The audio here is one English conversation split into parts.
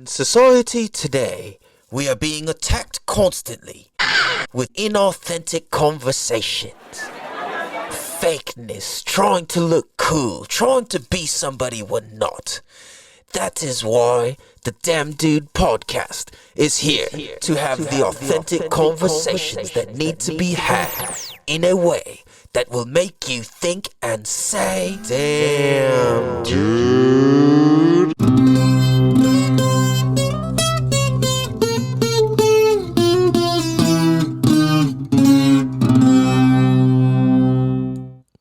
In society today, we are being attacked constantly with inauthentic conversations. Fakeness, trying to look cool, trying to be somebody we're not. That is why the Damn Dude podcast is here to have the authentic conversations that need to be had in a way that will make you think and say, Damn Dude.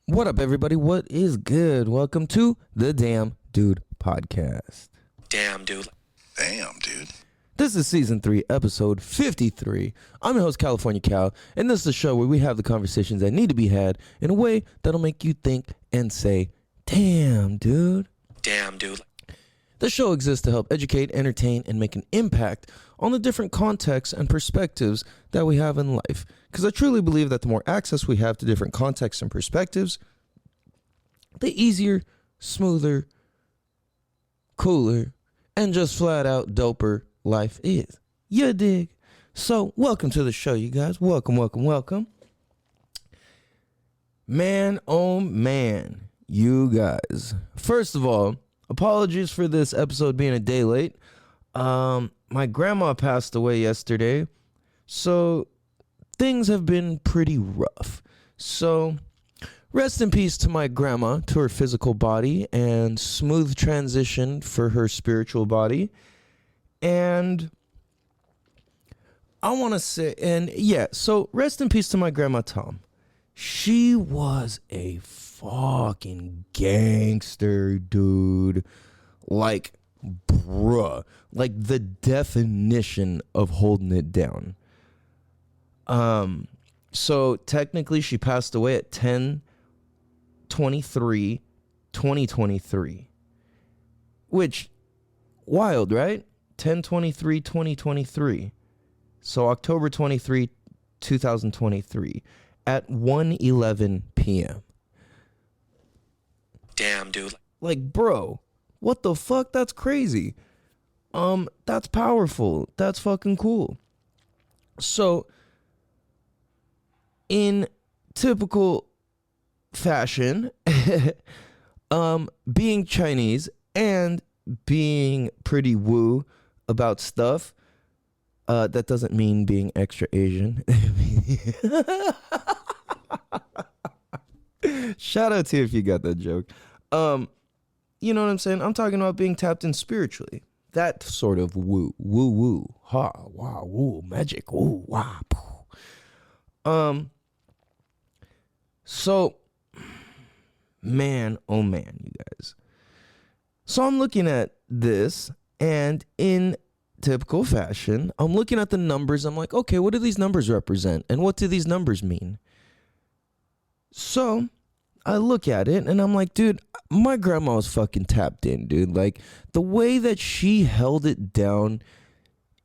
What up, everybody? What is good? Welcome to the Damn Dude podcast. Damn Dude. Damn, dude. This is season 3, episode 53. I'm your host, California Cal, and this is a show where we have the conversations that need to be had in a way that'll make you think and say, damn, dude. Damn Dude. The show exists to help educate, entertain, and make an impact on the different contexts and perspectives that we have in life. Because I truly believe that the more access we have to different contexts and perspectives, the easier, smoother, cooler, and just flat out doper life is. You dig? So, welcome to the show, you guys. Welcome, welcome, welcome. Man, oh man, you guys. First of all, apologies for this episode being a day late. My grandma passed away yesterday, so things have been pretty rough. So, rest in peace to my grandma, to her physical body, and smooth transition for her spiritual body. And I want to say, so rest in peace to my grandma Tom. She was a fucking gangster, dude. Like, bruh. Like, the definition of holding it down. So technically she passed away at 10/23/2023. Which, wild, right? 10/23/2023. So October 23, 2023 at 1:11 p.m. Damn Dude. Like, bro, what the fuck? That's crazy. That's powerful. That's fucking cool. So, in typical fashion, being Chinese and being pretty woo about stuff, that doesn't mean being extra Asian. Shout out to you if you got that joke. You know what I'm saying? I'm talking about being tapped in spiritually. That sort of woo, ha, wow, woo, magic, woo, wow. So, man, oh man, you guys. So I'm looking at this, and in typical fashion, I'm looking at the numbers. I'm like, okay, what do these numbers represent? And what do these numbers mean? So I look at it, and I'm like, dude, my grandma was fucking tapped in, dude. Like, the way that she held it down,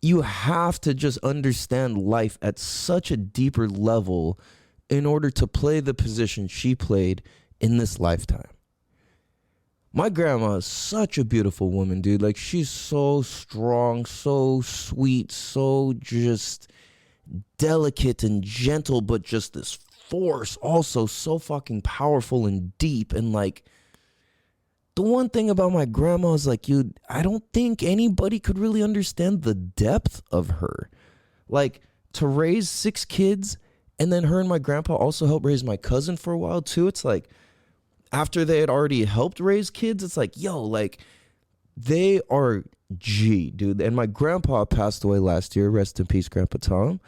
you have to just understand life at such a deeper level in order to play the position she played in this lifetime. My grandma is such a beautiful woman, dude. Like, she's so strong, so sweet, so just delicate and gentle, but just this force also so fucking powerful and deep. And like, the one thing about my grandma is like, I don't think anybody could really understand the depth of her. Like, to raise 6 kids, and then her and my grandpa also helped raise my cousin for a while too. It's like, after they had already helped raise kids, it's like, yo, like, they are G, dude. And my grandpa passed away last year. Rest in peace, Grandpa Tom.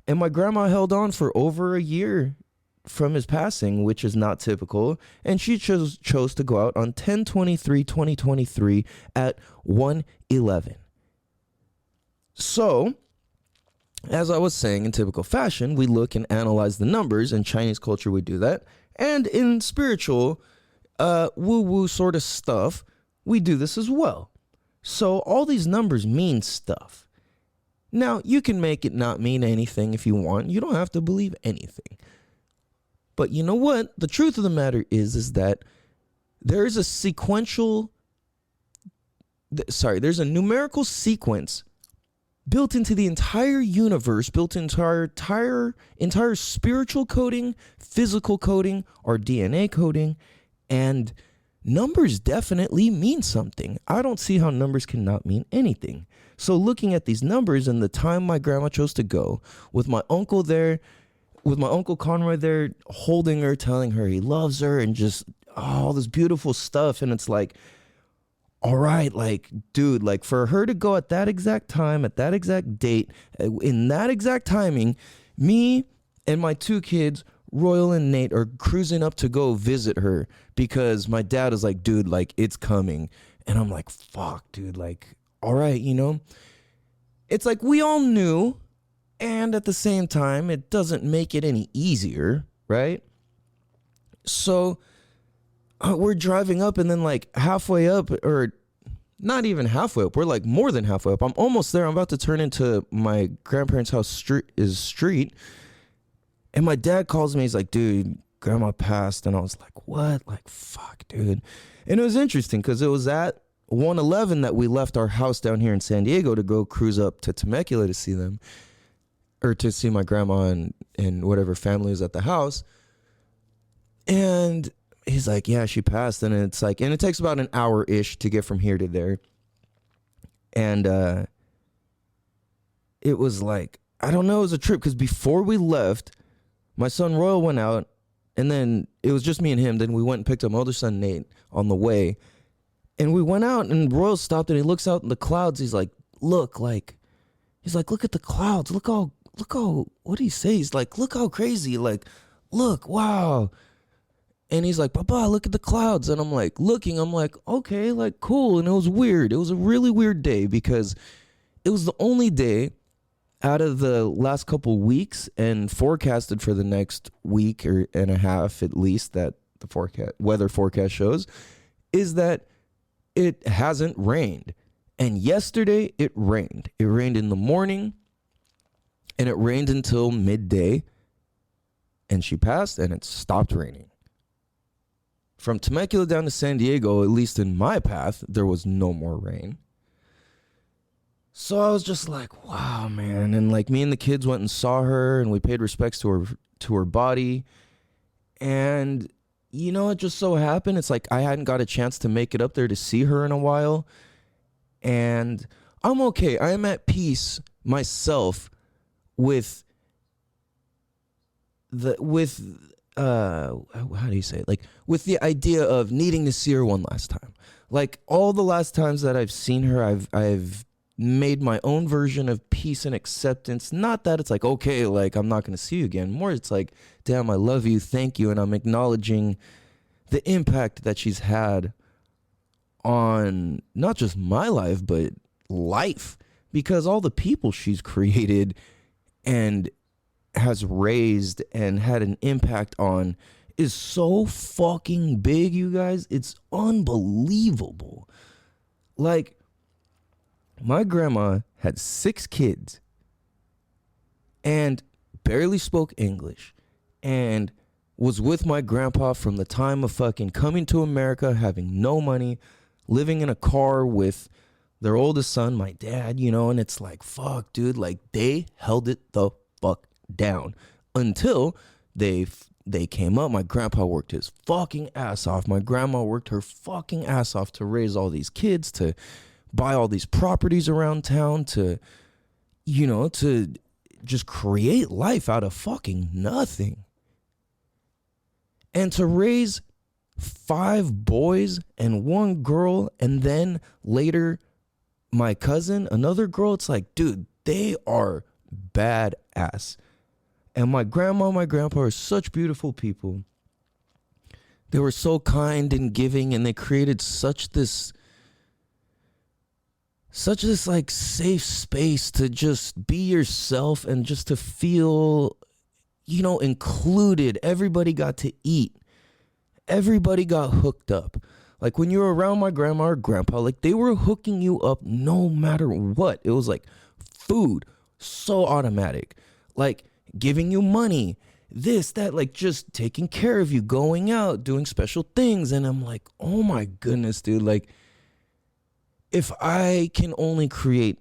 And my grandma held on for over a year from his passing, which is not typical. And she chose to go out on 10/23/2023 at 1:11. So, as I was saying, in typical fashion, we look and analyze the numbers. In Chinese culture, we do that. And in spiritual, woo-woo sort of stuff, we do this as well. So all these numbers mean stuff. Now, you can make it not mean anything if you want. You don't have to believe anything. But you know what? The truth of the matter is that there is a sequential there's a numerical sequence built into the entire universe, built into our entire spiritual coding, physical coding, our DNA coding, and numbers definitely mean something. I don't see how numbers cannot mean anything. So looking at these numbers and the time my grandma chose to go, with my uncle there, with my Uncle Conroy there holding her, telling her he loves her, and just all this beautiful stuff. And it's like, all right, like, dude, like, for her to go at that exact time, at that exact date, in that exact timing, me and my two kids, Royal and Nate, are cruising up to go visit her because my dad is like, dude, like, it's coming. And I'm like, fuck, dude, like, all right, you know? It's like we all knew, and at the same time, it doesn't make it any easier, right? So we're driving up, and then like halfway up, or not even halfway up, we're like more than halfway up. I'm almost there. I'm about to turn into my grandparents' house street. And my dad calls me. He's like, dude, grandma passed. And I was like, what? Like, fuck, dude. And it was interesting because it was at 111 that we left our house down here in San Diego to go cruise up to Temecula to see them, or to see my grandma and whatever family is at the house. And he's like, yeah, she passed. And it's like, and it takes about an hour-ish to get from here to there. And it was like, I don't know, it was a trip, because before we left, my son Royal went out, and then it was just me and him. Then we went and picked up my older son Nate on the way. And we went out, and Royal stopped, and he looks out in the clouds. He's like, look at the clouds. Look how, what do you say? He's like, look how crazy. Like, look, wow. And he's like, Papa, look at the clouds. And I'm like, looking, I'm like, okay, like, cool. And it was weird. It was a really weird day, because it was the only day out of the last couple weeks and forecasted for the next week or and a half, at least, that the weather forecast shows, is that it hasn't rained. And yesterday it rained. It rained in the morning, and it rained until midday, and she passed, and it stopped raining. From Temecula down to San Diego, at least in my path, there was no more rain. So I was just like, wow, man. And like, me and the kids went and saw her, and we paid respects to her body. And, you know, it just so happened, it's like I hadn't got a chance to make it up there to see her in a while. And I'm okay. I am at peace myself with how do you say it? Like, with the idea of needing to see her one last time. Like, all the last times that I've seen her, I've made my own version of peace and acceptance. Not that it's like, okay, like, I'm not going to see you again. More, it's like, damn, I love you, thank you, and I'm acknowledging the impact that she's had on not just my life, but life. Because all the people she's created and has raised and had an impact on is so fucking big, you guys. It's unbelievable. Like, my grandma had 6 kids and barely spoke English, and was with my grandpa from the time of fucking coming to America, having no money, living in a car with their oldest son, my dad, you know. And it's like, fuck, dude, like, they held it the fuck down until they came up. My grandpa worked his fucking ass off. My grandma worked her fucking ass off to raise all these kids, to buy all these properties around town, to, you know, to just create life out of fucking nothing. And to raise 5 boys and 1 girl, and then later my cousin, another girl, it's like, dude, they are badass. And my grandma, my grandpa are such beautiful people. They were so kind and giving, and they created such this like safe space to just be yourself and just to feel, you know, included. Everybody got to eat. Everybody got hooked up. Like, when you were around my grandma or grandpa, like, they were hooking you up no matter what. It was like food, so automatic. Like, giving you money, this, that, like, just taking care of you, going out, doing special things. And I'm like, oh my goodness, dude, like, if I can only create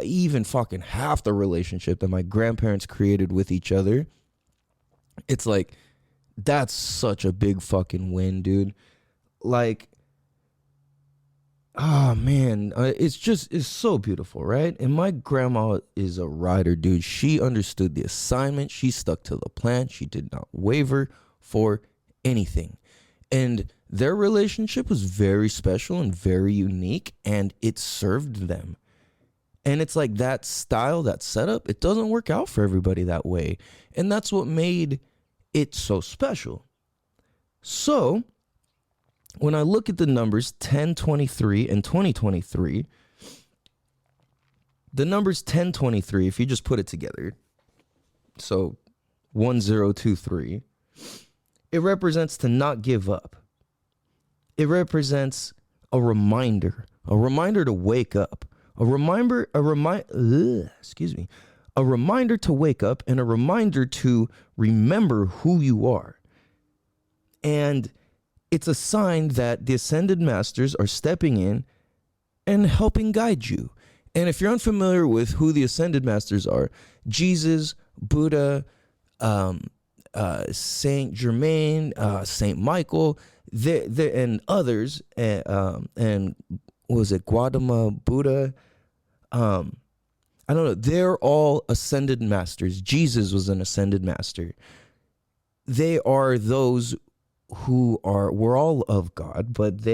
even fucking half the relationship that my grandparents created with each other, it's like, that's such a big fucking win, dude. Like, oh man, it's so beautiful, right? And my grandma is a rider, dude. She understood the assignment. She stuck to the plan. She did not waver for anything. And their relationship was very special and very unique, and it served them. And it's like that style, that setup, it doesn't work out for everybody that way. And that's what made it so special. So when I look at the numbers 1023 and 2023, the numbers 1023, if you just put it together, so 1023, it represents to not give up. It represents a reminder to wake up. A reminder to wake up, and a reminder to remember who you are. And it's a sign that the Ascended Masters are stepping in and helping guide you. And if you're unfamiliar with who the Ascended Masters are, Jesus, Buddha, Saint Germain, Saint Michael, and others, and what was it, Gautama Buddha? I don't know. They're all ascended masters. Jesus was an ascended master. They are those who we're all of God, but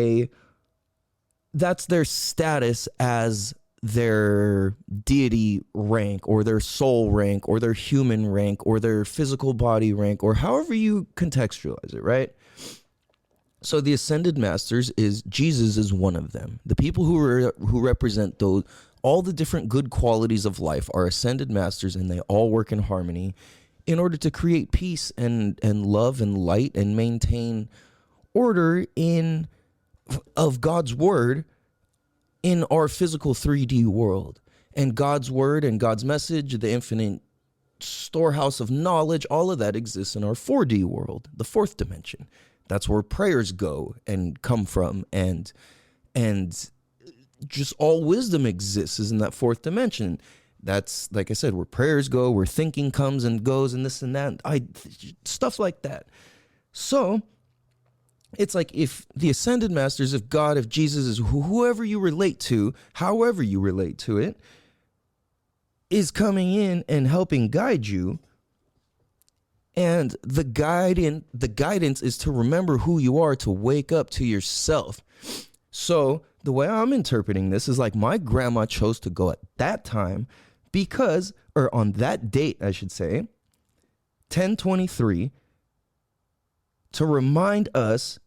that's their status as their deity rank, or their soul rank, or their human rank, or their physical body rank, or however you contextualize it, right? So the ascended masters Jesus is one of them. The people who represent those, all the different good qualities of life are ascended masters, and they all work in harmony in order to create peace and love and light and maintain order of God's word in our physical 3D world. And God's word and God's message, the infinite storehouse of knowledge, all of that exists in our 4D world, the fourth dimension. That's where prayers go and come from, and just all wisdom exists is in that fourth dimension. That's, like I said, where prayers go, where thinking comes and goes, and this and that, stuff like that. So it's like, if the ascended masters, if God, if Jesus, is whoever you relate to, however you relate to it, is coming in and helping guide you, and the guidance is to remember who you are, to wake up to yourself. So the way I'm interpreting this is like, my grandma chose to go at that time because, or on that date, I should say, 1023, to remind us.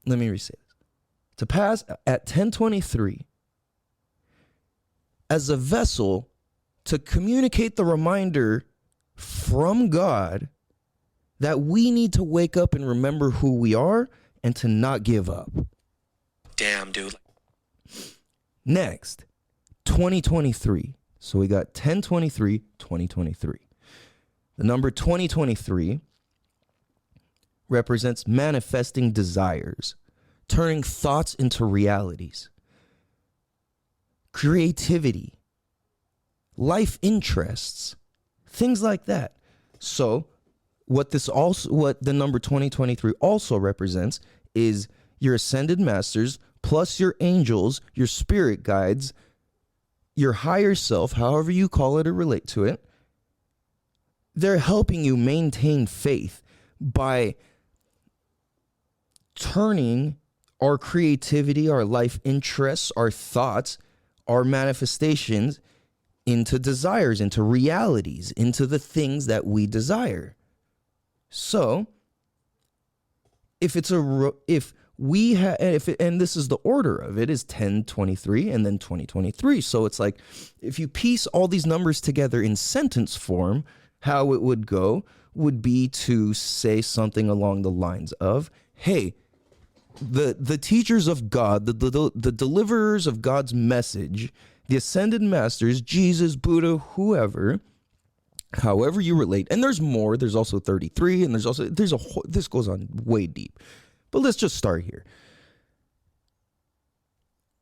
Let me resay this. To pass at 1023 as a vessel to communicate the reminder from God that we need to wake up and remember who we are, and to not give up. Damn, dude. Next, 2023. So we got 1023, 2023. The number 2023 represents manifesting desires, turning thoughts into realities, creativity, life interests, things like that. So what the number 2023 also represents is your ascended masters plus your angels, your spirit guides, your higher self, however you call it or relate to it. They're helping you maintain faith by turning our creativity, our life interests, our thoughts, our manifestations into desires, into realities, into the things that we desire. So, and this is the order of it, is 1023 and then 2023. So it's like, if you piece all these numbers together in sentence form, how it would go would be to say something along the lines of, hey, the teachers of God, the deliverers of God's message, the ascended masters, Jesus, Buddha, whoever, however you relate, and there's more, there's also 33, and this goes on way deep, but let's just start here.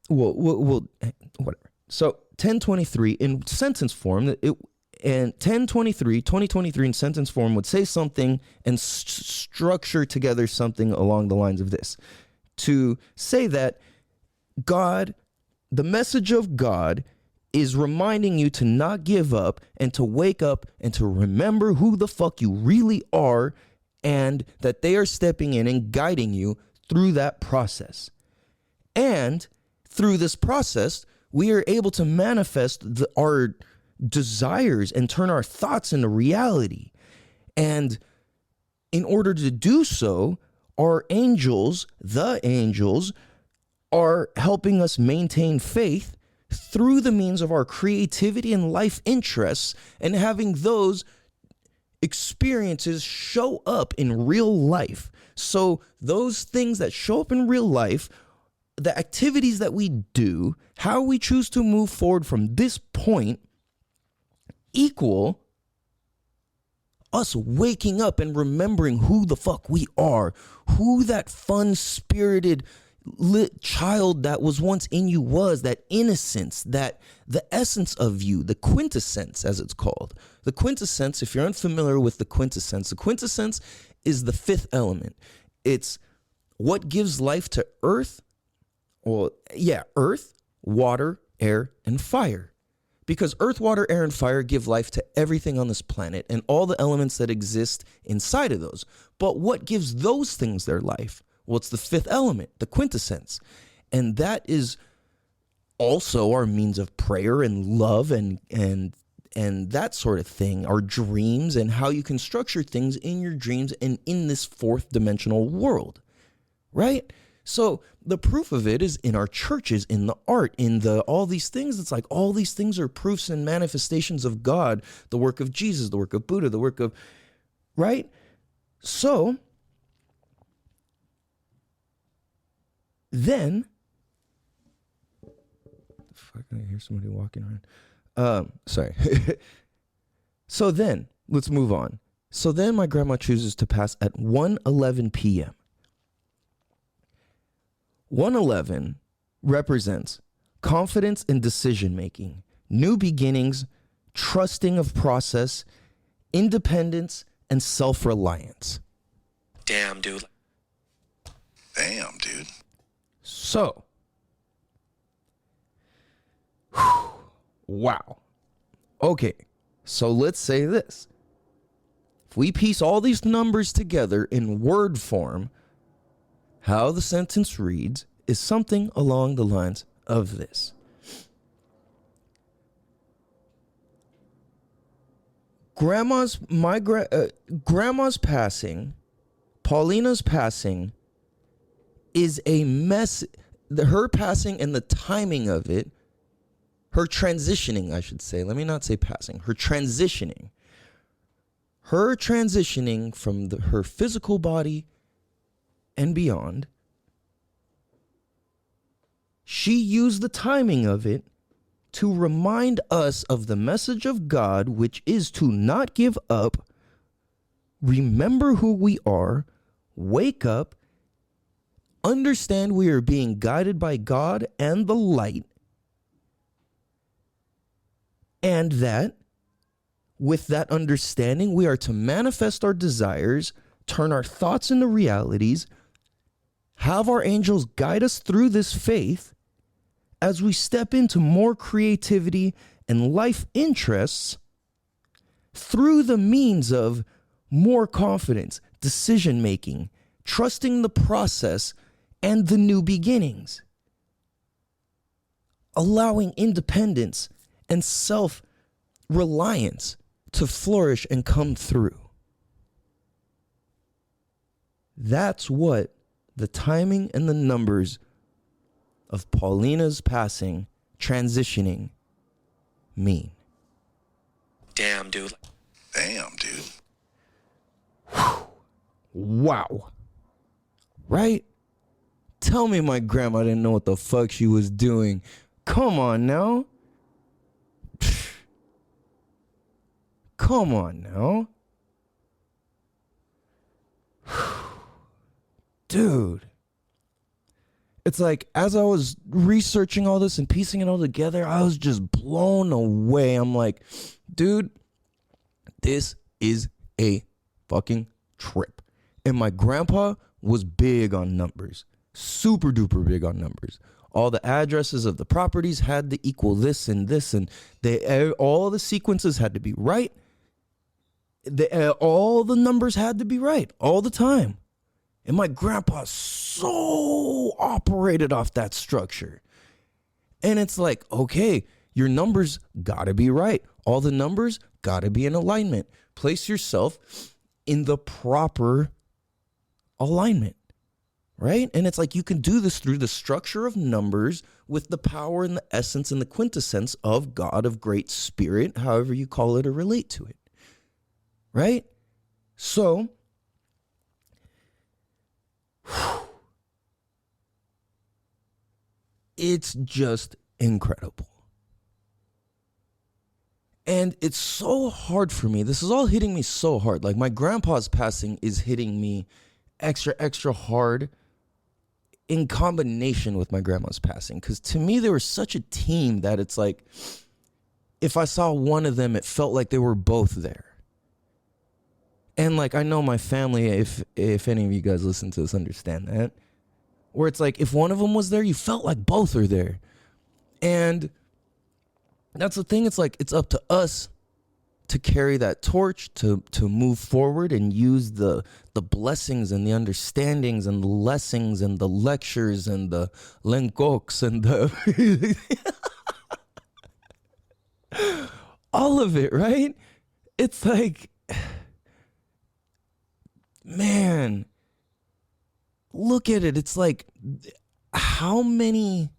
well, whatever. So 1023 in sentence form, and 2023 in sentence form would say something and structure together something along the lines of this. To say that God, the message of God is reminding you to not give up and to wake up and to remember who the fuck you really are, and that they are stepping in and guiding you through that process. And through this process, we are able to manifest our desires and turn our thoughts into reality. And in order to do so, our angels, the angels, are helping us maintain faith through the means of our creativity and life interests, and having those experiences show up in real life. So those things that show up in real life, the activities that we do, how we choose to move forward from this point, equal us waking up and remembering who the fuck we are, who that fun-spirited lit child that was once in you was, that innocence, that the essence of you, the quintessence, as it's called. The quintessence, if you're unfamiliar with the quintessence is the fifth element. It's what gives life to earth. Well, yeah, earth, water, air, and fire. Because earth, water, air, and fire give life to everything on this planet and all the elements that exist inside of those. But what gives those things their life? Well, it's the fifth element, the quintessence. And that is also our means of prayer and love and that sort of thing, our dreams and how you can structure things in your dreams and in this fourth dimensional world, right? So the proof of it is in our churches, in the art, in the all these things. It's like all these things are proofs and manifestations of God, the work of Jesus, the work of Buddha, the work of, right? So then, fuck, I hear somebody walking around. Sorry. So then, let's move on. So then my grandma chooses to pass at 1:11 p.m. 111 represents confidence in decision-making, new beginnings, trusting of process, independence, and self-reliance. Damn, dude. Damn, dude. So, wow. Okay, so let's say this. If we piece all these numbers together in word form, how the sentence reads is something along the lines of this. Grandma's passing, Paulina's passing, is a mess. Her passing and the timing of it, her transitioning, I should say. Let me not say passing. Her transitioning from her physical body and beyond. She used the timing of it to remind us of the message of God, which is to not give up, remember who we are, wake up, understand we are being guided by God and the light, and that with that understanding, we are to manifest our desires, turn our thoughts into realities, have our angels guide us through this faith as we step into more creativity and life interests through the means of more confidence, decision-making, trusting the process, and the new beginnings, allowing independence and self-reliance to flourish and come through. That's what the timing and the numbers of Paulina's passing, transitioning, mean. Damn, dude. Damn, dude. Wow. Right? Tell me my grandma didn't know what the fuck she was doing. Come on now. Come on now. Dude. it's like, as I was researching all this and piecing it all together, I was just blown away. I'm like, dude, this is a fucking trip. And my grandpa was big on numbers, super duper big on numbers. All the addresses of the properties had to equal this, and all the sequences had to be right. All the numbers had to be right all the time. And my grandpa so operated off that structure. And it's like, okay, your numbers gotta be right. All the numbers gotta be in alignment. Place yourself in the proper alignment, right? And it's like, you can do this through the structure of numbers with the power and the essence and the quintessence of God, of Great Spirit, however you call it or relate to it, right? So, it's just incredible. And it's so hard for me. This is all hitting me so hard. Like, my grandpa's passing is hitting me extra hard in combination with my grandma's passing. Because to me, they were such a team that it's like, if I saw one of them, it felt like they were both there. And like, I know my family, if any of you guys listen to this, understand that. Where it's like, if one of them was there, you felt like both are there. And that's the thing. It's like, it's up to us to carry that torch, to move forward and use the blessings and the understandings and the lessons and the lectures and the lenkoks and the all of it, right? It's like, man, look at it. It's like, how many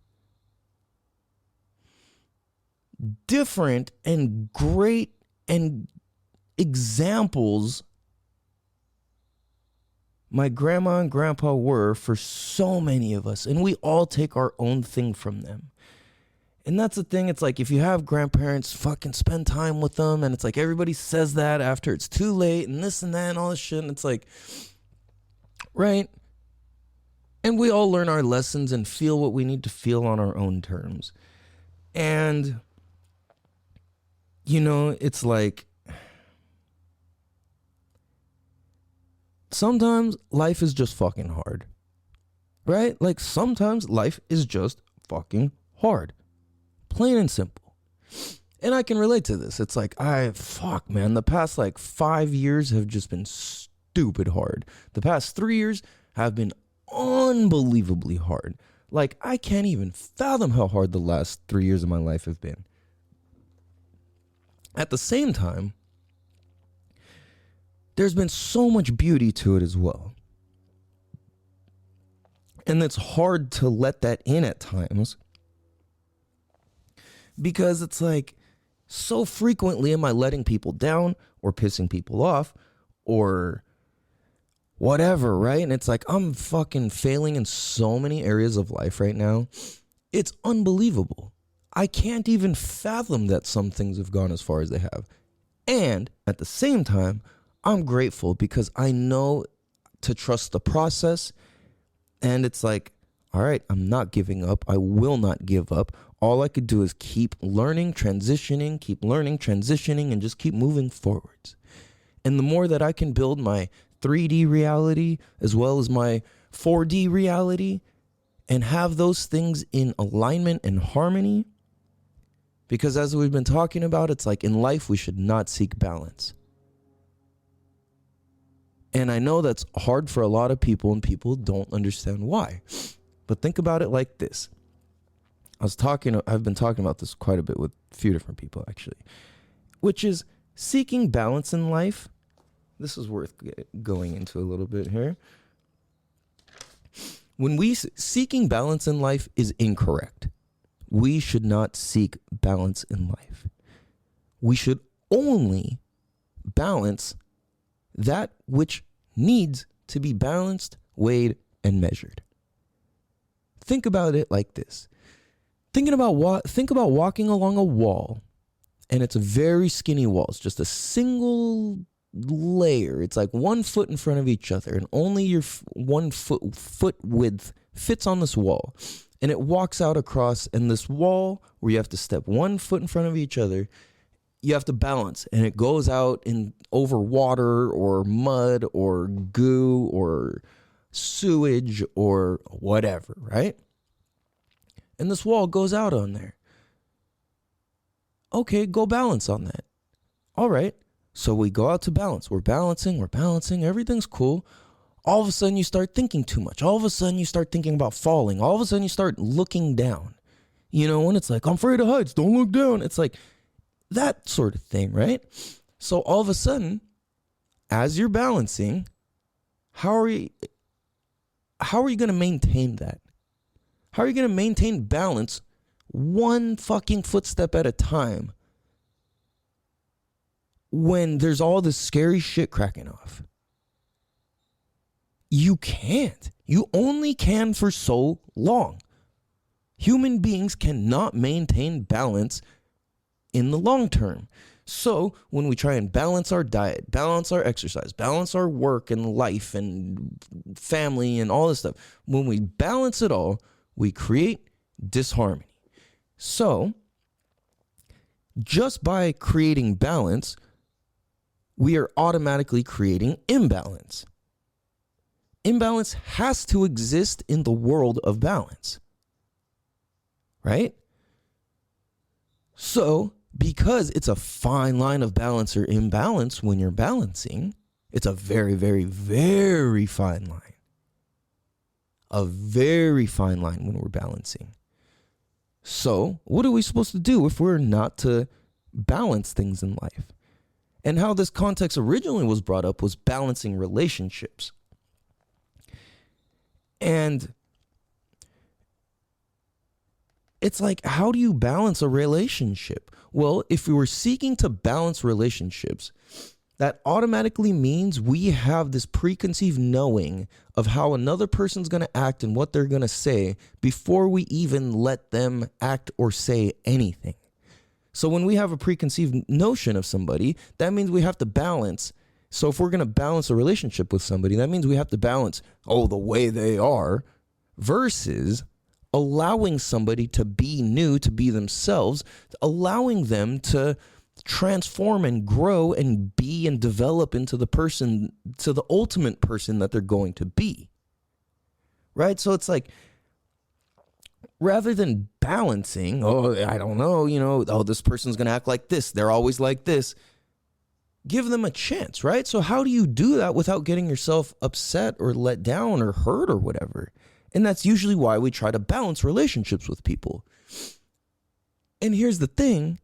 different and great and examples my grandma and grandpa were for so many of us, and we all take our own thing from them. And that's the thing. It's like, if you have grandparents, fucking spend time with them. And it's like, everybody says that after it's too late and this and that and all this shit. And it's like, right? And we all learn our lessons and feel what we need to feel on our own terms. And, you know, it's like, sometimes life is just fucking hard, right? Like, sometimes life is just fucking hard, plain and simple. And I can relate to this. It's like, man, the past like 5 years have just been stupid hard. The past 3 years have been unbelievably hard. Like, I can't even fathom how hard the last 3 years of my life have been. At the same time, there's been so much beauty to it as well. And it's hard to let that in at times, because it's like, so frequently am I letting people down or pissing people off or whatever, right? And it's like, I'm fucking failing in so many areas of life right now. It's unbelievable. I can't even fathom that some things have gone as far as they have. And at the same time, I'm grateful because I know to trust the process. And it's like, all right, I'm not giving up. I will not give up. All I could do is keep learning, transitioning, and just keep moving forwards. And the more that I can build my 3D reality as well as my 4D reality and have those things in alignment and harmony, because as we've been talking about, it's like, in life, we should not seek balance. And I know that's hard for a lot of people, and people don't understand why. But think about it like this. I've been talking about this quite a bit with a few different people, actually, which is seeking balance in life. This is worth going into a little bit here. Seeking balance in life is incorrect. We should not seek balance in life. We should only balance that which needs to be balanced, weighed, and measured. Think about it like this. Think about walking along a wall, and it's a very skinny wall. It's just a single layer. It's like 1 foot in front of each other, and only your 1 foot width fits on this wall, and it walks out across, and this wall where you have to step 1 foot in front of each other, you have to balance, and it goes out in over water or mud or goo or sewage or whatever, right? And this wall goes out on there. Okay, go balance on that. All right. So we go out to balance. We're balancing. Everything's cool. All of a sudden you start thinking too much. All of a sudden you start thinking about falling. All of a sudden you start looking down. You know, when it's like, I'm afraid of heights, don't look down. It's like that sort of thing, right? So all of a sudden, as you're balancing, how are you going to maintain that? How are you going to maintain balance 1 fucking footstep at a time when there's all this scary shit cracking off? You can't. You only can for so long. Human beings cannot maintain balance in the long term. So when we try and balance our diet, balance our exercise, balance our work and life and family and all this stuff, when we balance it all, we create disharmony. So just by creating balance, we are automatically creating imbalance. Imbalance has to exist in the world of balance, right? So because it's a fine line of balance or imbalance when you're balancing, it's a very, very, very fine line. A very fine line when we're balancing. So what are we supposed to do if we're not to balance things in life? And how this context originally was brought up was balancing relationships. And it's like, how do you balance a relationship? Well, if we were seeking to balance relationships, that automatically means we have this preconceived knowing of how another person's going to act and what they're going to say before we even let them act or say anything. So when we have a preconceived notion of somebody, that means we have to balance. So if we're going to balance a relationship with somebody, that means we have to balance, the way they are, versus allowing somebody to be new, to be themselves, allowing them to transform and grow and be and develop into the person, to the ultimate person that they're going to be. Right? So it's like, rather than balancing, I don't know, this person's going to act like this, they're always like this. Give them a chance, right? So how do you do that without getting yourself upset or let down or hurt or whatever? And that's usually why we try to balance relationships with people. And here's the thing,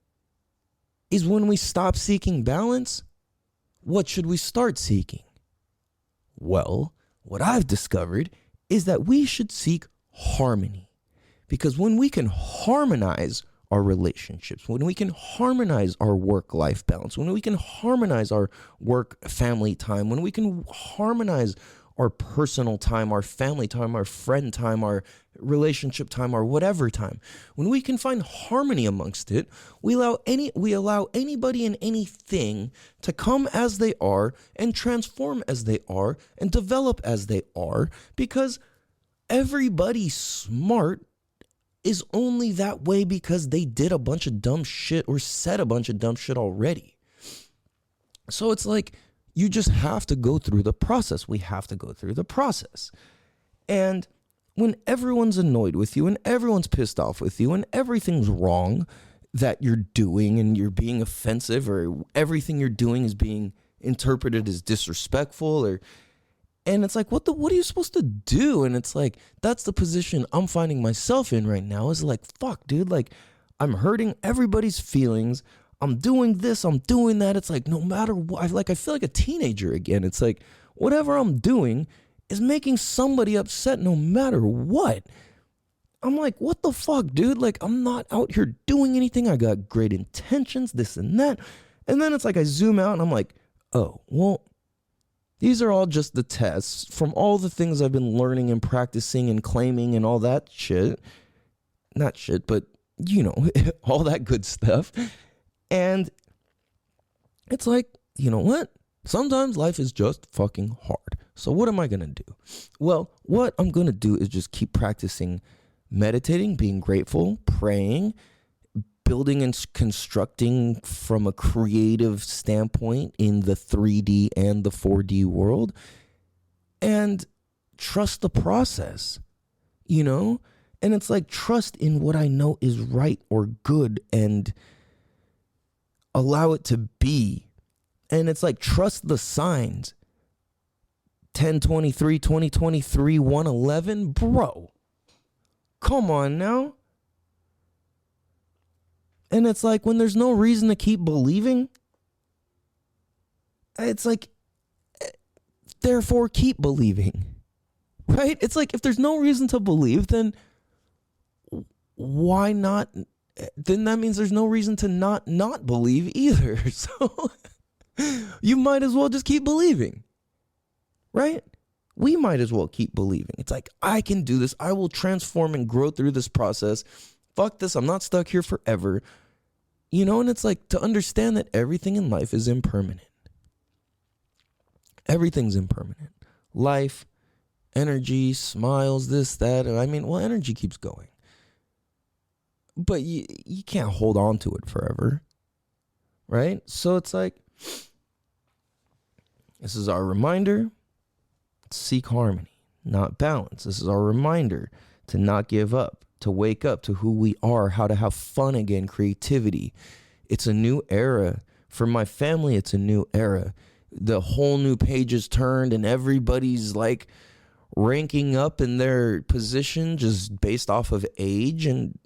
is when we stop seeking balance, what should we start seeking? Well, what I've discovered is that we should seek harmony. Because when we can harmonize our relationships, when we can harmonize our work-life balance, when we can harmonize our work-family time, when we can harmonize our personal time, our family time, our friend time, our relationship time, our whatever time, when we can find harmony amongst it, we allow anybody and anything to come as they are and transform as they are and develop as they are, because everybody smart is only that way because they did a bunch of dumb shit or said a bunch of dumb shit already. So it's like, you just have to go through the process. We have to go through the process. And when everyone's annoyed with you and everyone's pissed off with you and everything's wrong that you're doing and you're being offensive, or everything you're doing is being interpreted as disrespectful, and it's like, what are you supposed to do? And it's like, that's the position I'm finding myself in right now, is like, fuck, dude, like, I'm hurting everybody's feelings. I'm doing this, I'm doing that. It's like, no matter what, I feel like a teenager again. It's like, whatever I'm doing is making somebody upset no matter what. I'm like, what the fuck, dude? Like, I'm not out here doing anything. I got great intentions, this and that. And then it's like, I zoom out and I'm like, oh, well, these are all just the tests from all the things I've been learning and practicing and claiming and all that shit. Not shit, but, all that good stuff. And it's like, you know what? Sometimes life is just fucking hard. So what am I going to do? Well, what I'm going to do is just keep practicing meditating, being grateful, praying, building and constructing from a creative standpoint in the 3D and the 4D world, and trust the process, you know? And it's like, trust in what I know is right or good and allow it to be. And it's like, trust the signs. 10/23, 2023, 111, bro. Come on now. And it's like, when there's no reason to keep believing, it's like, therefore keep believing. Right? It's like, if there's no reason to believe, then why not? Then that means there's no reason to not believe either. So you might as well just keep believing. Right? We might as well keep believing. It's like, I can do this. I will transform and grow through this process. Fuck this. I'm not stuck here forever. You know, and it's like, to understand that everything in life is impermanent. Everything's impermanent. Life, energy, smiles, this, that. I mean, well, energy keeps going. But you can't hold on to it forever. Right? So it's like, this is our reminder. Seek harmony, not balance. This is our reminder to not give up, to wake up to who we are, how to have fun again, creativity. It's a new era. For my family, it's a new era. The whole new page is turned and everybody's like ranking up in their position just based off of age, and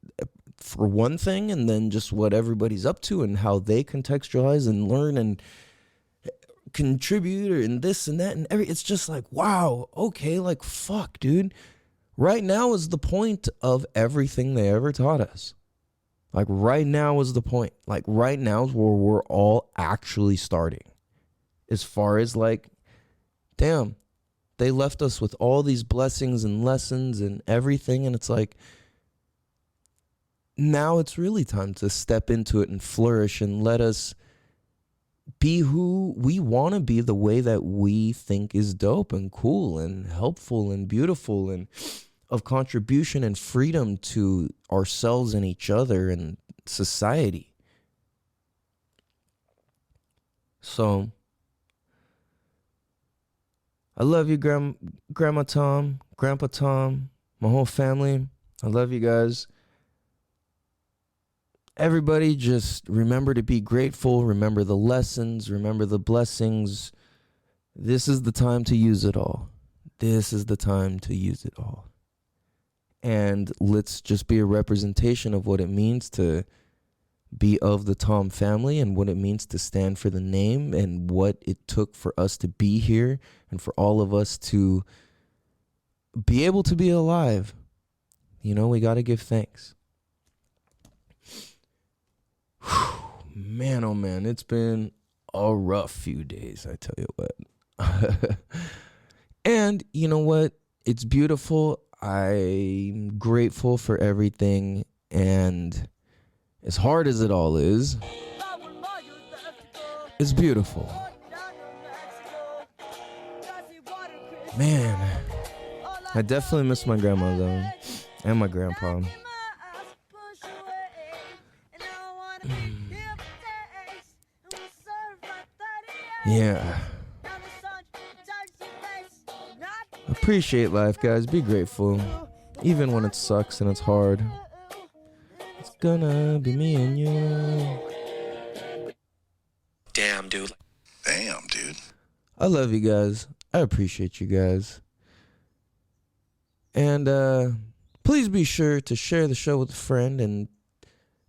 for one thing, and then just what everybody's up to and how they contextualize and learn and contribute and this and that and it's just like, wow, okay, like, fuck, dude. Right now is the point of everything they ever taught us. Like, right now is the point. Like, right now is where we're all actually starting. As far as like, damn, they left us with all these blessings and lessons and everything, and it's like, now it's really time to step into it and flourish and let us be who we want to be, the way that we think is dope and cool and helpful and beautiful and of contribution and freedom to ourselves and each other and society. So I love you, Grandma Tom, Grandpa Tom, my whole family. I love you guys. Everybody, just remember to be grateful. Remember the lessons. Remember the blessings. This is the time to use it all. This is the time to use it all. And let's just be a representation of what it means to be of the Tom family and what it means to stand for the name and what it took for us to be here and for all of us to be able to be alive. You know, we got to give thanks. Man, oh man, it's been a rough few days, I tell you what. And you know what? It's beautiful. I'm grateful for everything. And as hard as it all is, it's beautiful. Man, I definitely miss my grandma though, and my grandpa. Yeah. Appreciate life, guys. Be grateful. Even when it sucks and it's hard. It's gonna be me and you. Damn, dude. Damn, dude. I love you guys. I appreciate you guys. And please be sure to share the show with a friend and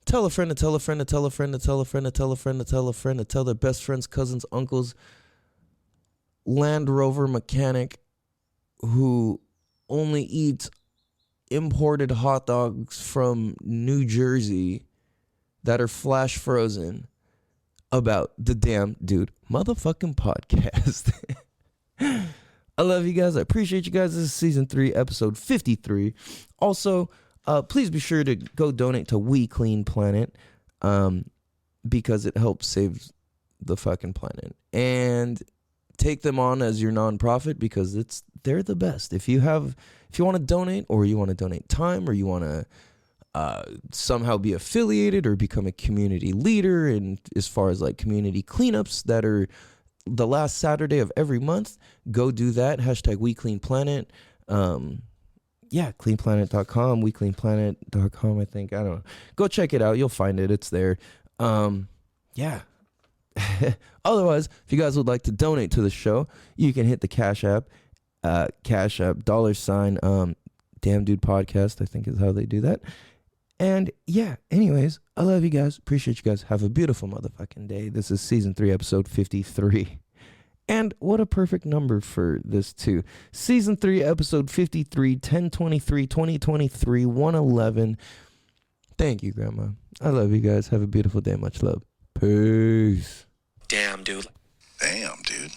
tell a friend to tell a friend to tell a friend to tell a friend to tell a friend to tell a friend to tell their best friends, cousins, uncles, Land Rover mechanic who only eats imported hot dogs from New Jersey that are flash frozen about the Damn Dude motherfucking podcast. I love you guys. I appreciate you guys. This is season 3, episode 53. Also, please be sure to go donate to We Clean Planet because it helps save the fucking planet. And take them on as your nonprofit because they're the best. If you want to donate, or you want to donate time, or you want to somehow be affiliated or become a community leader, and as far as like community cleanups that are the last Saturday of every month, go do that. # We Clean Planet. Cleanplanet.com, WeCleanPlanet.com, I think. I don't know. Go check it out. You'll find it. It's there. Yeah. Otherwise, if you guys would like to donate to the show, you can hit the Cash App, $, Damn Dude Podcast, I think is how they do that. And yeah, anyways, I love you guys. Appreciate you guys. Have a beautiful motherfucking day. This is season 3, episode 53. And what a perfect number for this too. Season 3, episode 53, 10/23/2023, 111. Thank you, Grandma. I love you guys. Have a beautiful day. Much love. Peace. Damn, dude. Damn, dude.